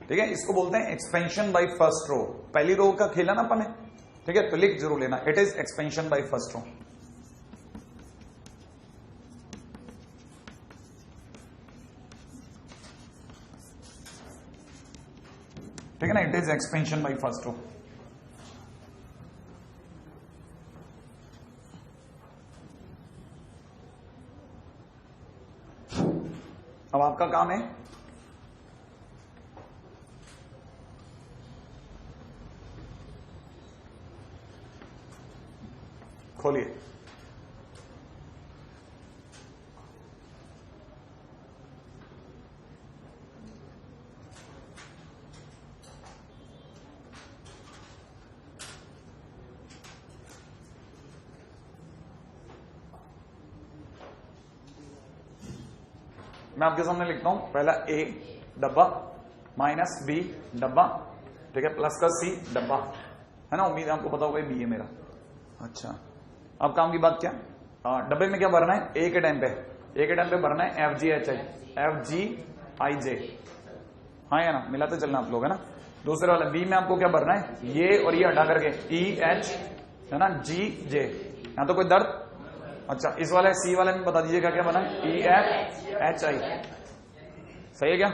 ठीक है, इसको बोलते हैं एक्सपेंशन बाय फर्स्ट रो। पहली रो का खेला ना अपन ने, ठीक है, तो लिख जरूर लेना, it is expansion by first row. ठीक है ना, it is expansion by first row. अब आपका काम है खोलिए। मैं आपके सामने लिखता हूं, पहला ए डब्बा माइनस बी डब्बा, ठीक है, प्लस का सी डब्बा, है ना। उम्मीद है आपको पता होगा बी है मेरा। अच्छा, अब काम की बात क्या, डब्बे में क्या भरना है, ए के टाइम पे, ए के टाइम पे भरना है F G H I, F G I J, हाँ या ना, मिलाते चलना आप लोग, है ना। दूसरे वाला बी में आपको क्या भरना है, ये और ये हटा करके ई एच, है ना, जी जे, यहां तो कोई दर्द। अच्छा, इस वाले सी वाले में बता दीजिए क्या क्या बना है, ई एफ एच आई, सही है क्या।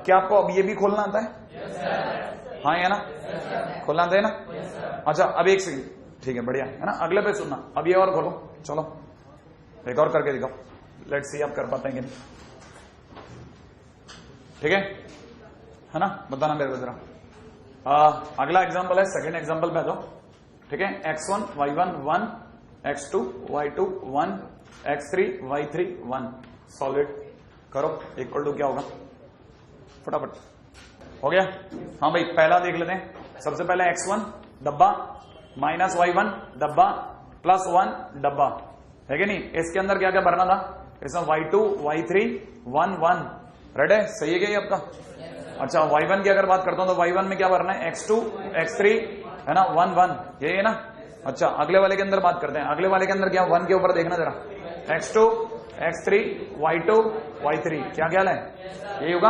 क्या आपको अब ये भी खोलना आता है, हाँ या ना, खोलना आता है ना। अच्छा, अब एक सेकंड, ठीक है, बढ़िया है ना। अगले पे सुनना, अब ये और खोलो, चलो एक और करके दिखाओ, लेट्स सी आप कर पाते हैं कि नहीं, ठीक है ना, बताना मेरे को जरा। अगला एग्जांपल है, सेकंड एग्जांपल पे आ जाओ, ठीक है। x1 y1 1, x2 y2 1, x3 y3 1, solve it करो, इक्वल टू क्या होगा, फटाफट हो गया। हाँ भाई, पहला देख लेते हैं, सबसे पहले x1 डब्बा माइनस y1 डब्बा प्लस 1 डब्बा, है कि नहीं। इसके अंदर क्या क्या भरना था, इसमें y2 y3 1 1, रेड है, सही है क्या ये आपका। अच्छा, y1 की अगर बात करता हूं तो y1 में क्या भरना है, x2 x3, है ना, 1 1, यही है ना। अच्छा, अगले वाले के अंदर बात करते हैं, अगले वाले के अंदर क्या, 1 के ऊपर देखना जरा, x2 x3 y2 y3, क्या ख्याल है, यही होगा।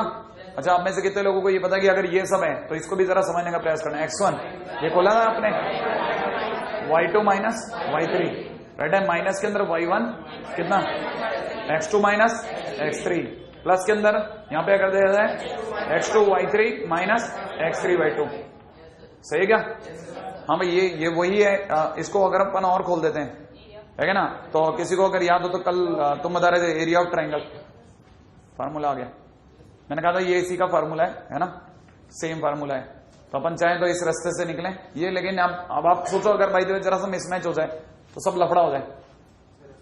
अच्छा, आप में से कितने लोगों को ये पता है कि अगर ये सब है तो इसको भी जरा समझने का प्रयास करना है। x1 ये खोला ना आपने, y2 माइनस y3, राइट है, माइनस के अंदर y1 कितना, x2 माइनस x3, प्लस के अंदर यहां पे कर दिया जाए x2 y3 minus x3 y2, सही है क्या। हाँ भाई, ये वही है। इसको अगर अपन और खोल देते हैं, है ना, तो किसी को अगर याद हो तो कल तुम बता रहे थे एरिया ऑफ ट्राइंगल, फार्मूला आ गया, मैंने कहा था ये इसी का फार्मूला है ना, सेम फार्मूला है। तो अपन चाहें तो इस रास्ते से निकलें ये, लेकिन अब आप सोचो अगर भाई जरा सा मिसमैच हो जाए तो सब लफड़ा हो जाए,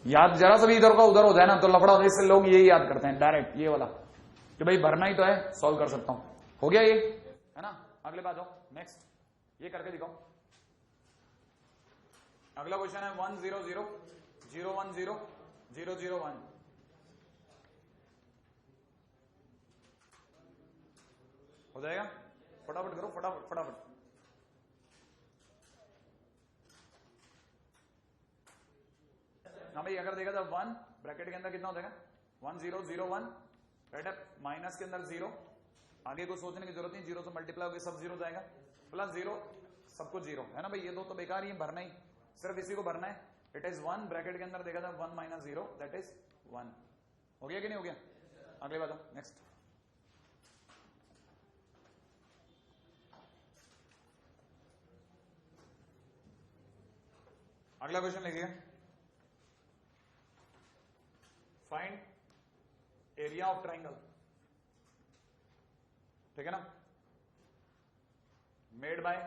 याद जरा सा भी इधर का उधर हो जाए ना तो लफड़ा हो जाए। इससे लोग यही याद करते हैं डायरेक्ट ये वाला, कि भाई भरना ही तो है, सॉल्व कर सकता हूं, हो गया ये, है ना। अगले बात जाओ, नेक्स्ट ये करके दिखाओ। अगला क्वेश्चन है 1 0 0 0 1 0 0 0 1, हो जाएगा, फटाफट करो, फटाफट फटाफट। हाँ भाई, अगर देखा जाए 1 ब्रैकेट के अंदर कितना हो जाएगा, 1 0 0 1, राइट है, माइनस के अंदर 0, आगे को सोचने की जरूरत नहीं, 0 से मल्टीप्लाई होकर सब 0 जाएगा, प्लस 0 सब कुछ 0, है ना भाई। ये दो तो बेकार ही भरना ही, सिर्फ इसी को भरना है। इट इज 1 ब्रैकेट के अंदर देखा जाए 1 माइनस 0, दैट इज 1, हो गया कि नहीं हो गया। अगले बात नेक्स्ट, अगला क्वेश्चन लिखिए, फाइंड एरिया ऑफ ट्राइंगल, ठीक है ना, मेड बाय,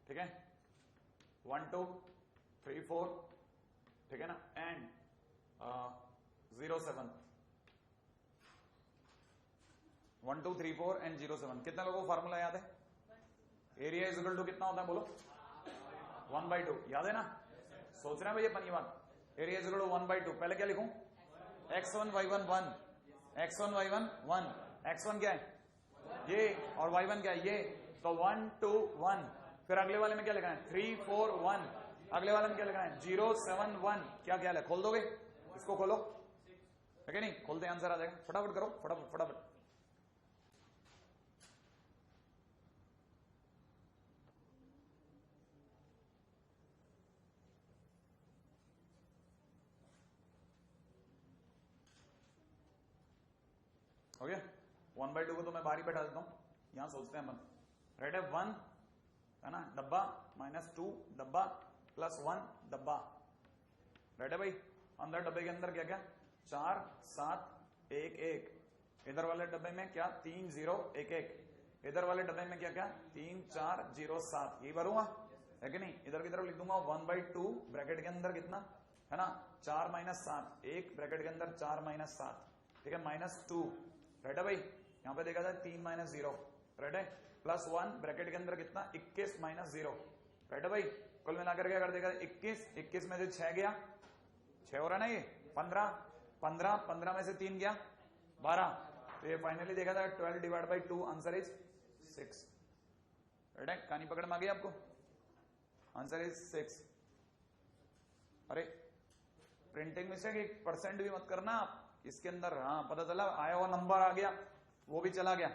ठीक है, 1 2 3 4, ठीक है ना, एंड 0 7, 1 2 3 4 एंड 0 7। कितने लोगों को फार्मूला याद है, एरिया इज इक्वल टू कितना होता है बोलो, 1/2, याद है ना। सोच रहे हैं भैया अपनी बात, एरिया इज इक्वल टू 1/2। पहले क्या लिखूं, x1 y1 1, x1 y1 1, x1 क्या है ये और y1 क्या है ये, तो 1 2 1, फिर अगले वाले में क्या लिखना है 3 4 1, अगले वाले में क्या लिखना है 0 7 1। क्या ख्याल है, खोल दोगे इसको, खोलो, है कि नहीं, खोलते आंसर आ जाएगा, फटाफट करो, फटाफट फटाफट। हो गया। 1/2 को तो मैं बाहर ही बैठा देता हूं, यहां सोचते हैं अपन। रेड है 1 है ना डब्बा, -2 डब्बा, +1 डब्बा। रेड है भाई। अंदर डब्बे के अंदर क्या क्या 4 7 1 1। इधर वाले डब्बे में क्या 3 0 1 1। इधर वाले डब्बे में क्या क्या 3 4 0 7। यही भरूंगा है कि नहीं। इधर की तरफ लिख दूंगा 1/2 ब्रैकेट के अंदर कितना है ना 4 - 7 1 ब्रैकेट के अंदर 4 - 7 ठीक है -2। रेड है भाई। यहां पे देखा जाए 3 - 0 रेड है +1 ब्रैकेट के अंदर कितना 21 - 0 रेड है भाई। कुल मिलाकर क्या कर देगा 21 में से 6 गया 6 हो रहा ना ये 15 में से 3 गया 12। तो ये फाइनली देखा था 12/2 आंसर इज 6। राइट है। कहानी पकड़ में आ गई आपको। Answer is 6। अरे प्रिंटिंग मिस्टेक 1% भी मत करना आप इसके अंदर। हाँ पता चला आया हुआ नंबर आ गया वो भी चला गया।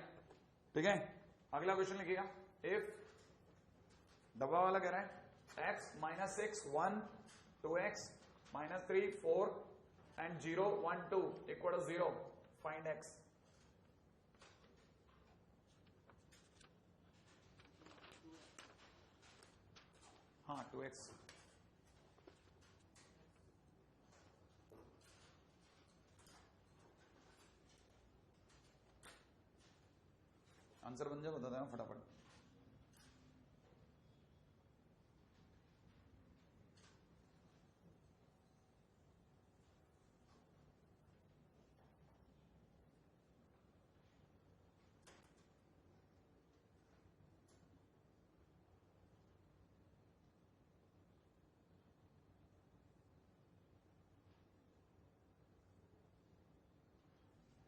ठीक है। अगला क्वेश्चन लिखिएगा। इफ डब्बा वाला कह रहा है x - 6 1 2x -3 4 and 0 1 2 = 0 find x। हाँ 2x आंसर बन जाए बता देना फटाफट।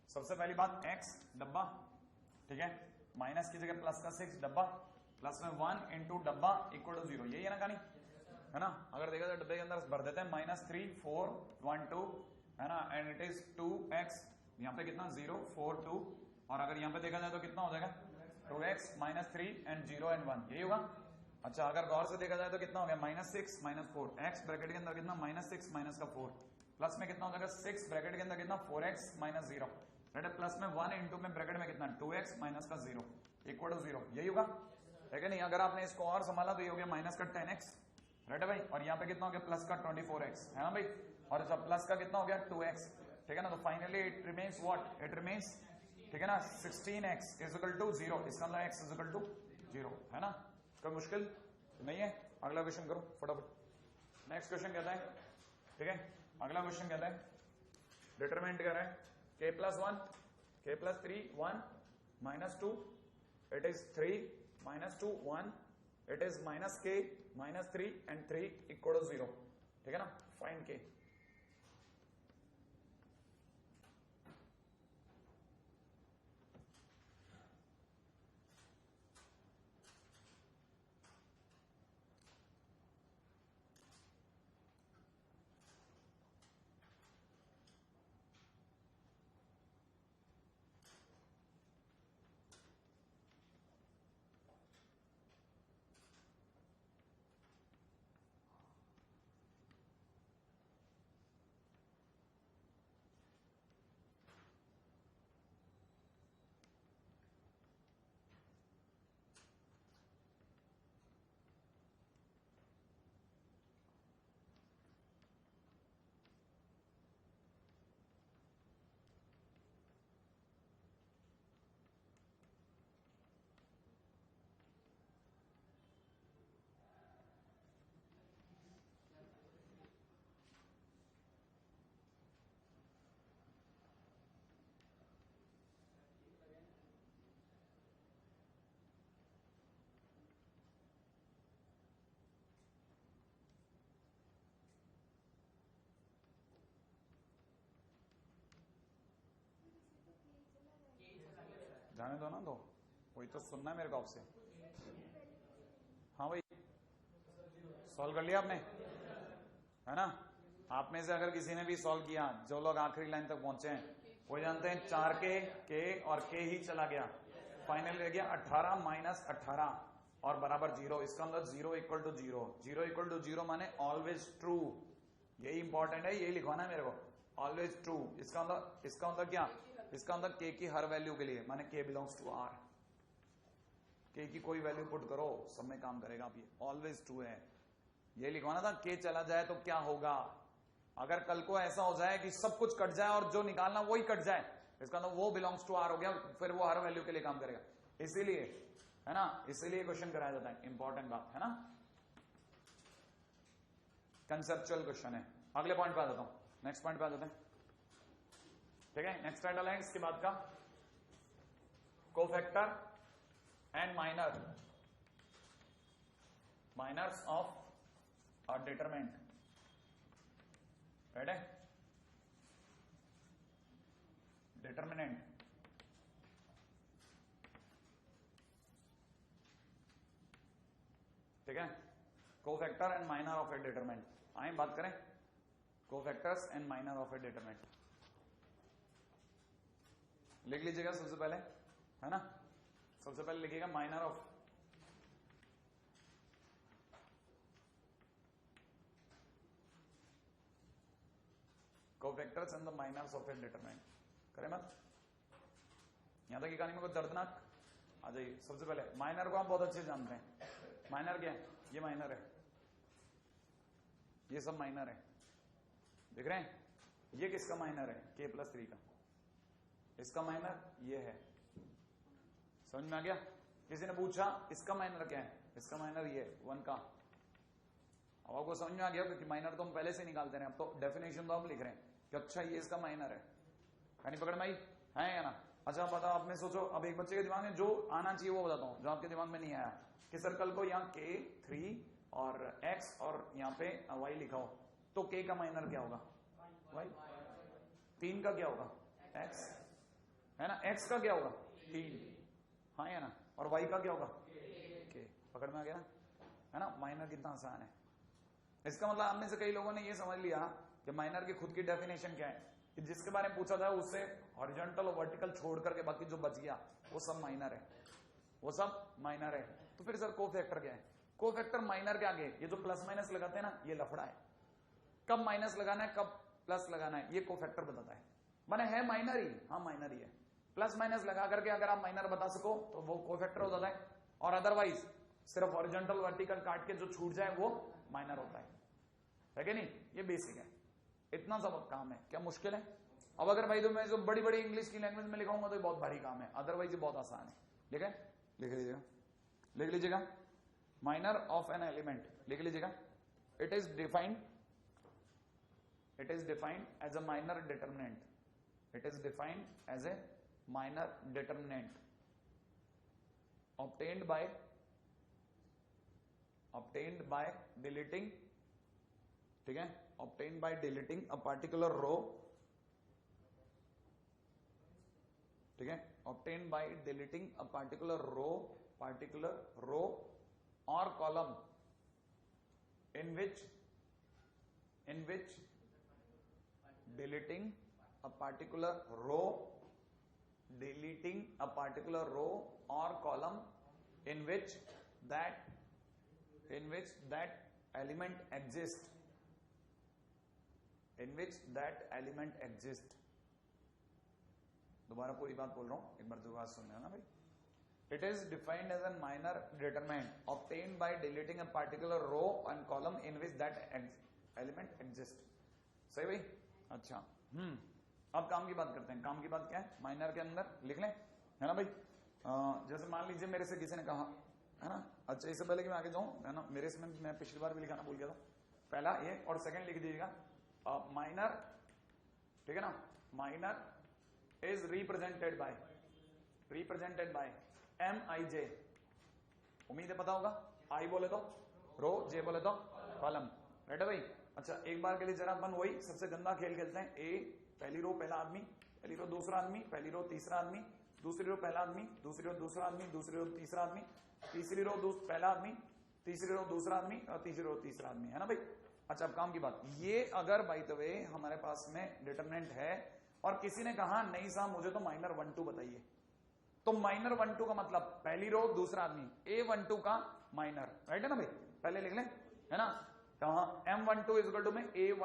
सबसे पहली बात x डब्बा ठीक है माइनस की जगह प्लस का 6 डब्बा प्लस में 1 इंटू डब्बा = 0। यही है ना कहानी है ना। अगर देखा जाए डब्बे के अंदर भर देते हैं -3 4 1 2 है ना एंड इट इज 2x। यहाँ पे कितना 0 4 2 और अगर यहाँ पे देखा जाए तो कितना हो जाएगा 2x -3 एंड 0 एंड 1 यही होगा। अच्छा अगर गौर से देखा जाए तो कितना हो गया -6 - 4 x ब्रैकेट के अंदर कितना -6 माइनस का 4 प्लस में कितना हो जाएगा 6 ब्रैकेट के अंदर कितना 4x - 0 रेड है प्लस में 1 इंटू में ब्रैकेट में कितना 2x माइनस का 0 = 0 यही होगा है नहीं। अगर आपने इसको और संभाला तो ये हो गया माइनस का 10x रेड है भाई। और यहाँ पे कितना हो गया प्लस का 24x है ना भाई। और जब प्लस का कितना हो गया 2x ठीक है ना। तो finally it remains what it remains ठीक है ना 16x = 0। इसका मतलब x = 0 है ना। कोई मुश्किल नहीं है। अगला क्वेश्चन करो फटाफट। नेक्स्ट क्वेश्चन कहता है ठीक है। अगला क्वेश्चन कहता है डिटरमिनेंट कह रहा है k+1 k+3 1 -2 it is 3 -2 1 it is -k -3 and 3 = 0 ठीक है ना। Find k। जाने दो ना तो वही तो सुनना है मेरे को आपसे। हाँ भाई सॉल्व कर लिया आपने है ना। आप में से अगर किसी ने भी सॉल्व किया जो लोग आखिरी लाइन तक पहुंचे हैं वो जानते हैं 4 के और के ही चला गया। फाइनल रह गया 18 - 18 और बराबर 0। इसका मतलब 0 = 0 0 = 0 माने ऑलवेज ट्रू। यही इंपॉर्टेंट है यही लिखवाना है मेरे को ऑलवेज ट्रू। इसका मतलब क्या इसका मतलब के की हर वैल्यू के लिए, माने के बिलोंग्स टू आर, के की कोई वैल्यू पुट करो सब में काम करेगा। आप ये ऑलवेज ट्रू है, ये लिखवाना था। के चला जाए तो क्या होगा, अगर कल को ऐसा हो जाए कि सब कुछ कट जाए और जो निकालना वही कट जाए, इसका मतलब वो बिलोंग्स टू आर हो गया, फिर वो हर वैल्यू के लिए काम करेगा। इसीलिए है ना, इसीलिए क्वेश्चन कराया जाता है, इंपॉर्टेंट बात है ना, कंसेप्चुअल क्वेश्चन है। अगले पॉइंट पे आ जाता हूं, नेक्स्ट पॉइंट पे आ जाते हैं। ठीक है, नेक्स्ट टाइटल है इसके बाद का, cofactor and minors of a determinant. Right है, डिटरमिनेंट ठीक है, cofactor and minor of a determinant. आइए बात करें cofactors and minor of a determinant. लिख लीजिएगा सबसे पहले, है ना, सबसे पहले लिखिएगा minor of cofactors and the minors of a determinant. करें मत, यहां तक की कहानी में कुछ दर्दनाक आ जाइए। सबसे पहले माइनर को आप बहुत अच्छे से जानते हैं। माइनर क्या है, ये माइनर है, ये सब माइनर है, देख रहे हैं। ये किसका माइनर है, k+3 का। इसका माइनर ये है, समझ में आ गया। किसी ने पूछा इसका माइनर क्या है, इसका माइनर ये 1 का। अब आपको समझ में आ गया, क्योंकि माइनर तो हम पहले से निकालते रहे, अब तो डेफिनेशन तो हम लिख रहे हैं कि अच्छा ये इसका माइनर है। कहानी पकड़ में आई है या ना। अच्छा बताओ, आप में सोचो, अब एक बच्चे के दिमाग में जो आना चाहिए वो बताता हूं, जो आपके दिमाग में नहीं आया, कि सर्कल को यहाँ k3 और x और यहाँ पे y लिखा हो, तो k का माइनर क्या होगा, y। 3 का क्या होगा, x, है ना। x का क्या होगा 3, हाँ या ना, और y का क्या होगा k। पकड़ में आ गया, है ना। माइनर कितना आसान है। इसका मतलब आप में से कई लोगों ने ये समझ लिया कि माइनर की खुद की डेफिनेशन क्या है, कि जिसके बारे में पूछा था उससे हॉरिजॉन्टल और वर्टिकल छोड़ करके बाकी जो बच गया वो सब माइनर है, वो सब माइनर है। तो फिर सर कोफैक्टर क्या है, कोफैक्टर माइनर के आगे ये जो प्लस माइनस लगाते हैं ना, ये लफड़ा है। कब माइनस लगाना है, कब प्लस लगाना है, ये कोफैक्टर बताता है। माने है माइनर ही, हाँ माइनर ही है। प्लस माइनस लगा करके अगर आप माइनर बता सको तो वो कोफैक्टर हो जाता है, और अदरवाइज सिर्फ हॉरिजॉन्टल वर्टिकल काट के जो छूट जाए वो माइनर होता है कि नहीं। ये बेसिक है, इतना सब काम है, क्या मुश्किल है। अब अगर भाई तो मैं जो बड़ी बड़ी इंग्लिश की लैंग्वेज में लिखाऊंगा तो ये बहुत भारी काम है, अदरवाइज ये बहुत आसान है। ठीक है, लिख लीजिएगा, लिख लीजिएगा माइनर ऑफ एन एलिमेंट, लिख लीजिएगा। It is defined as a minor determinant, it is defined as a minor determinant obtained by deleting, ठीक है, obtained by deleting a particular row, ठीक है, obtained by deleting a particular row or column in which deleting a particular row or column in which that element exists, दोबारा पूरी बात बोल रहा हूं, एक बार दोबारा सुन लेना भाई। It is defined as an minor determinant obtained by deleting a particular row and column in which that element exist. सही भाई, अच्छा। अब काम की बात करते हैं। काम की बात क्या है, माइनर के अंदर लिख लें, है ना भाई। जैसे मान लीजिए मेरे से किसी ने कहा, है ना, अच्छा इससे पहले कि मैं आगे जाऊं, है ना, मेरे इसमें मैं पिछली बार भी लिखाना भूल गया था, पहला ये और सेकंड लिख दीजिएगा। माइनर, ठीक है ना, minor is represented by MIJ। उम्मीद है पता होगा, आई बोले तो रो, जे बोले तो कॉलम। राइट है भाई। अच्छा एक बार के लिए जरा अपन वही सबसे गंदा खेल खेलते हैं। ए पहली रो पहला आदमी, पहली रो दूसरा आदमी, पहली रो तीसरा आदमी, दूसरी रो पहला आदमी, दूसरी रो दूसरा आदमी, दूसरी रो तीसरा आदमी, तीसरी रो पहला आदमी, तीसरी रो दूसरा आदमी और तीसरी रो तीसरा आदमी, है ना भाई। अच्छा अब काम की बात, ये अगर बाय द वे हमारे पास में डिटरमिनेंट है और किसी ने कहा नहीं साहब मुझे तो माइनर 1 2 बताइए, तो माइनर 1 2 का मतलब पहली रो दूसरा आदमी, A12 का माइनर। राइट है ना भाई, पहले लिख लें, है ना। कहा M12 इज इक्वल टू में A12